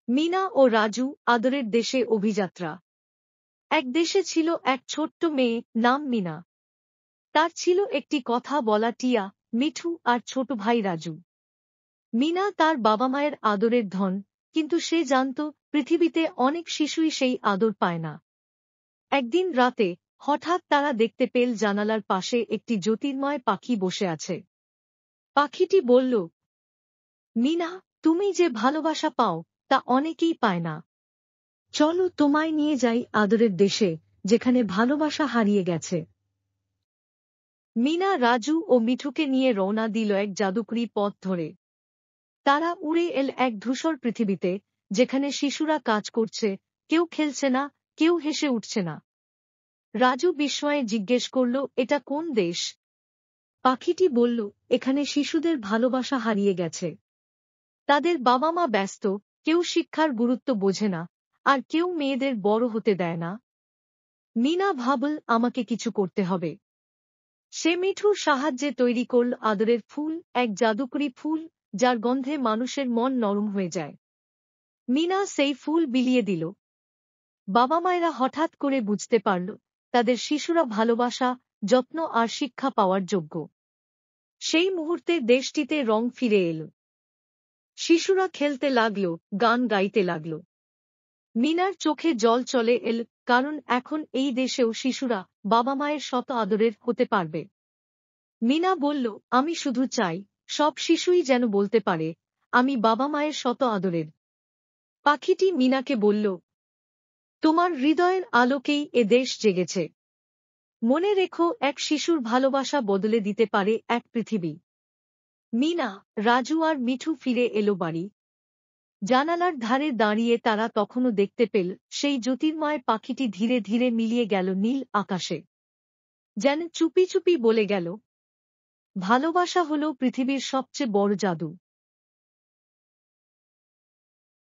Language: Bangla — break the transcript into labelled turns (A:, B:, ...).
A: মিনা ও রাজু আদরের দেশে অভিযাত্রা। এক দেশে ছিল এক ছোট্ট মেয়ে, নাম মিনা। তার ছিল একটি কথা বলা টিয়া, মিঠু আর ছোট ভাই রাজু। মিনা তার বাবা মায়ের আদরের ধন, কিন্তু সে জানত পৃথিবীতে অনেক শিশুই সেই আদর পায় না। একদিন রাতে হঠাৎ তারা দেখতে পেল জানালার পাশে একটি জ্যোতির্ময় পাখি বসে আছে। পাখিটি বলল, মিনা, তুমি যে ভালোবাসা পাও তা অনেকেই পায় না। চলো তোমায় নিয়ে যাই আদরের দেশে, যেখানে ভালোবাসা হারিয়ে গেছে। মিনা রাজু ও মিঠুকে নিয়ে রওনা দিল এক জাদুকরি পথ ধরে। তারা উড়ে এল এক ধূসর পৃথিবীতে, যেখানে শিশুরা কাজ করছে, কেউ খেলছে না, কেউ হেসে উঠছে না। রাজু বিস্ময়ে জিজ্ঞেস করল, এটা কোন দেশ? পাখিটি বলল, এখানে শিশুদের ভালোবাসা হারিয়ে গেছে। তাদের বাবা মা ব্যস্ত, কেউ শিক্ষার গুরুত্ব বোঝে না, আর কেউ মেয়েদের বড় হতে দেয় না। মিনা ভাবল, আমাকে কিছু করতে হবে। সে মিঠুর সাহায্যে তৈরি করল আদরের ফুল, এক জাদুকরি ফুল, যার গন্ধে মানুষের মন নরম হয়ে যায়। মিনা সেই ফুল বিলিয়ে দিল। বাবা মায়েরা হঠাৎ করে বুঝতে পারল, তাদের শিশুরা ভালোবাসা, যত্ন আর শিক্ষা পাওয়ার যোগ্য। সেই মুহূর্তে দেশটিতে রং ফিরে এল। শিশুরা খেলতে লাগল, গান গাইতে লাগল। মিনার চোখে জল চলে এল, কারণ এখন এই দেশেও শিশুরা বাবা মায়ের শত আদরের হতে পারবে। মিনা বলল, আমি শুধু চাই সব শিশুই যেন বলতে পারে, আমি বাবা মায়ের শত আদরের। পাখিটি মিনাকে বলল, তোমার হৃদয়ের আলোকেই এ দেশ জেগেছে। মনে রেখো, এক শিশুর ভালোবাসা বদলে দিতে পারে এক পৃথিবী। মিনা, রাজু আর মিঠু ফিরে এলো বাড়ি। জানালার ধারে দাঁড়িয়ে তারা তখনও দেখতে পেল সেই জ্যোতির্ময় পাখিটি ধীরে ধীরে মিলিয়ে গেল নীল আকাশে। যেন চুপি চুপি বলে গেল, ভালোবাসা হল পৃথিবীর সবচেয়ে বড় জাদু।